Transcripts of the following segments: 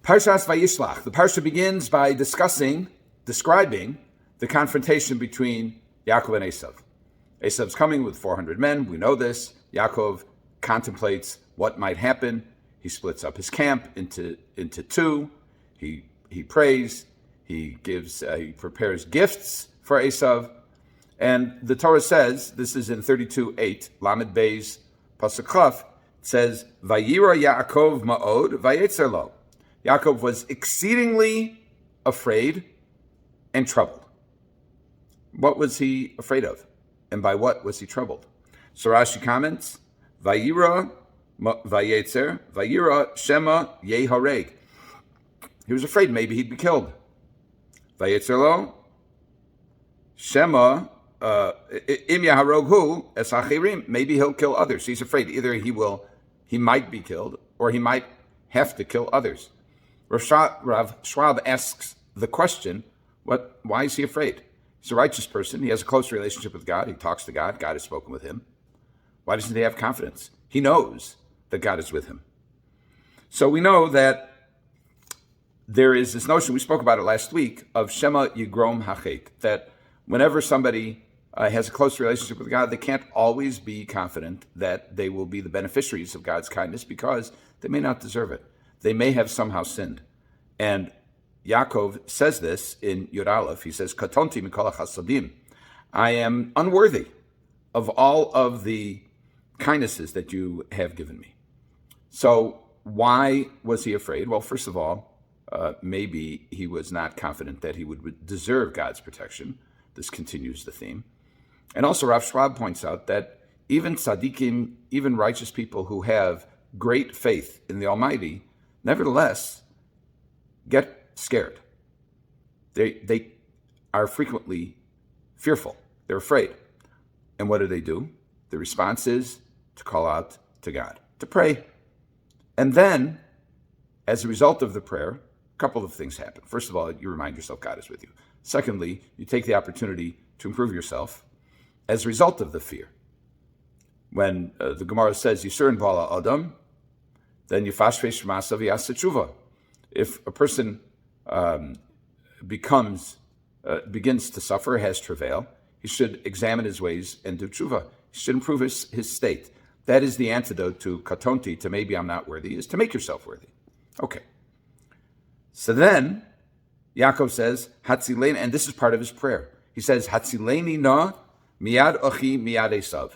Parshas Vayishlach. The Parsha begins by describing the confrontation between Yaakov and Esav. Esav's coming with 400 men. We know this. Yaakov contemplates what might happen. He splits up his camp into two. He prays. He prepares gifts for Esav. And the Torah says, this is in 32:8, Lamed Beis, Pasuk Chaf, it says, Vayira Yaakov ma'od, vayetzer lo. Yaakov was exceedingly afraid and troubled. What was he afraid of? And by what was he troubled? So Rashi comments, Vayira vayetzer, Vayira shema yehareg. He was afraid maybe he'd be killed. Vayetzer lo, shema im yaharoghu es achirim. Maybe he'll kill others. He's afraid either he might be killed or he might have to kill others. Rav Schwab asks the question, why is he afraid? He's a righteous person. He has a close relationship with God. He talks to God. God has spoken with him. Why doesn't he have confidence? He knows that God is with him. So we know that there is this notion, we spoke about it last week, of Shema Yigrom Hachet, that whenever somebody has a close relationship with God, they can't always be confident that they will be the beneficiaries of God's kindness because they may not deserve it. They may have somehow sinned. And Yaakov says this in Yud Aleph. He says, Katonti mikol chasadim. I am unworthy of all of the kindnesses that you have given me. So why was he afraid? Well, first of all, maybe he was not confident that he would deserve God's protection. This continues the theme. And also Rav Schwab points out that even tzaddikim, even righteous people who have great faith in the Almighty, nevertheless get scared. They are frequently fearful. They're afraid. And what do? The response is to call out to God, to pray. And then, as a result of the prayer, a couple of things happen. First of all, you remind yourself God is with you. Secondly, you take the opportunity to improve yourself as a result of the fear. When the Gemara says, Yisur bala adam, then you fashvesh ma'asav yaseh tshuva. If a person begins to suffer, has travail, he should examine his ways and do tshuva. He should improve his state. That is the antidote to katonti, to maybe I'm not worthy, is to make yourself worthy. Okay. So then, Yaakov says, Hatzileni, and this is part of his prayer. He says, Hatzileni na miyad ochi miyad Esav.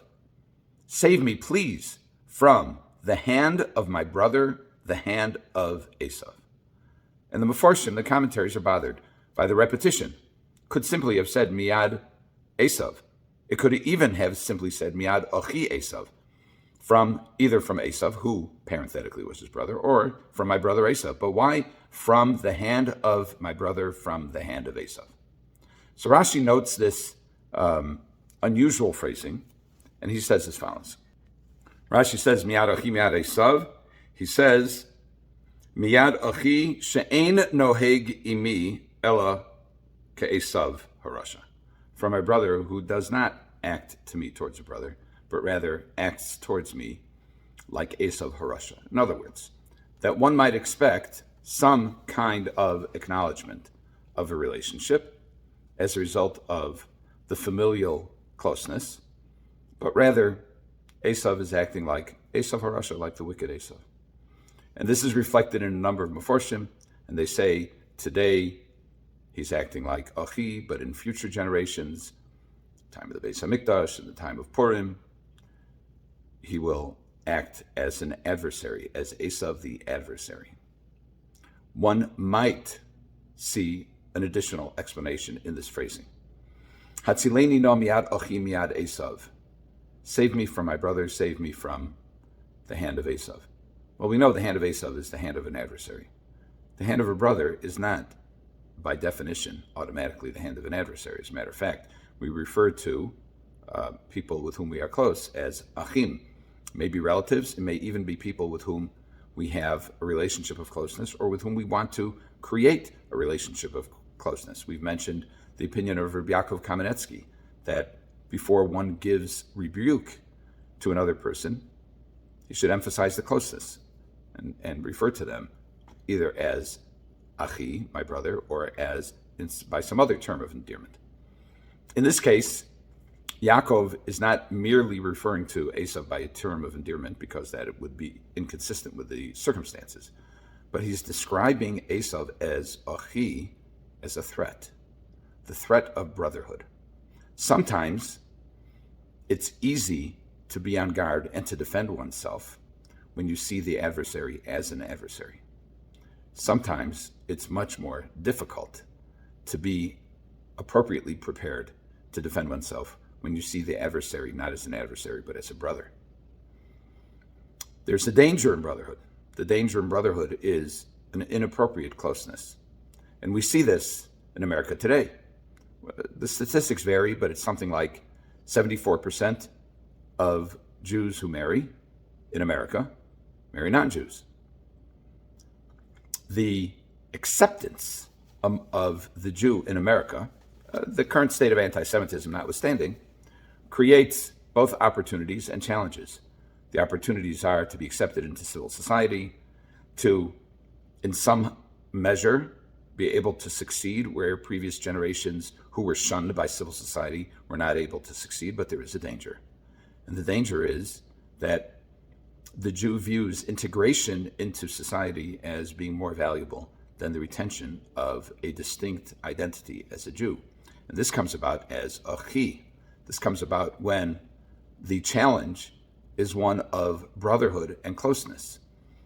Save me, please, from the hand of my brother, the hand of Esav. And the Mefarshim, the commentaries, are bothered by the repetition. Could simply have said miyad Esav. It could even have simply said miyad ochi Esav. Either from Esav, who parenthetically was his brother, or from my brother Esav. But why from the hand of my brother, from the hand of Esav? So Rashi notes this unusual phrasing, and he says as follows. Rashi says, Miyad achi miyad Esav. He says, Miyad achi she'ein noheg imi ella ke'esav harasha. From my brother who does not act to me towards a brother, but rather acts towards me like Esav harasha. In other words, that one might expect some kind of acknowledgement of a relationship as a result of the familial closeness, but rather Esav is acting like Esav harasha, like the wicked Esav. And this is reflected in a number of Mefarshim, and they say today he's acting like Achi, but in future generations, time of the Beis HaMikdash, in the time of Purim, he will act as an adversary, as Esav the adversary. One might see an additional explanation in this phrasing. Hatzileni no miyad ochi miyad Esav. Save me from my brother, save me from the hand of Esav. Well, we know the hand of Esav is the hand of an adversary. The hand of a brother is not, by definition, automatically the hand of an adversary. As a matter of fact, we refer to people with whom we are close as achim. It may be relatives, it may even be people with whom we have a relationship of closeness or with whom we want to create a relationship of closeness. We've mentioned the opinion of Rabbi Yaakov Kamenetsky that before one gives rebuke to another person, he should emphasize the closeness and refer to them either as Achi, my brother, or by some other term of endearment. In this case, Yaakov is not merely referring to Esav by a term of endearment because that it would be inconsistent with the circumstances, but he's describing Esav as Achi, as a threat, the threat of brotherhood. Sometimes it's easy to be on guard and to defend oneself when you see the adversary as an adversary. Sometimes it's much more difficult to be appropriately prepared to defend oneself when you see the adversary not as an adversary, but as a brother. There's a danger in brotherhood. The danger in brotherhood is an inappropriate closeness. And we see this in America today. The statistics vary, but it's something like 74% of Jews who marry in America marry non-Jews. The acceptance of the Jew in America, the current state of anti-Semitism notwithstanding, creates both opportunities and challenges. The opportunities are to be accepted into civil society, to, in some measure, be able to succeed where previous generations who were shunned by civil society were not able to succeed, but there is a danger. And the danger is that the Jew views integration into society as being more valuable than the retention of a distinct identity as a Jew. And this comes about as Achi. This comes about when the challenge is one of brotherhood and closeness.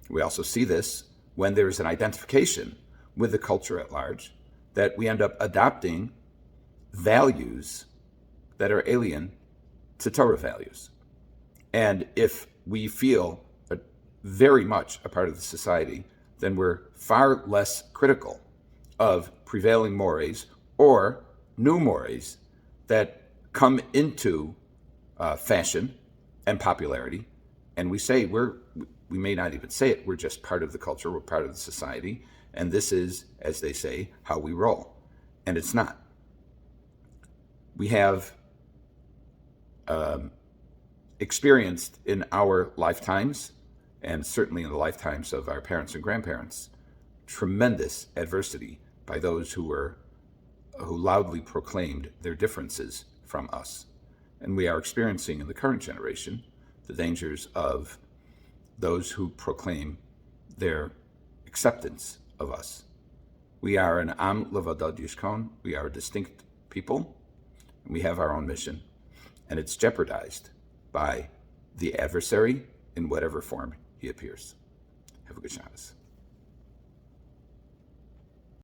We also see this when there is an identification with the culture at large, that we end up adopting values that are alien to Torah values. And if we feel very much a part of the society, then we're far less critical of prevailing mores or new mores that come into fashion and popularity. And we say we may not even say it, we're just part of the culture, we're part of the society, and this is, as they say, how we roll. And it's not. We have experienced in our lifetimes, and certainly in the lifetimes of our parents and grandparents, tremendous adversity by those who loudly proclaimed their differences from us. And we are experiencing in the current generation the dangers of those who proclaim their acceptance of us. We are an Am Levadad Yishkon. We are a distinct people, and we have our own mission, and it's jeopardized by the adversary in whatever form he appears. Have a good Shabbos.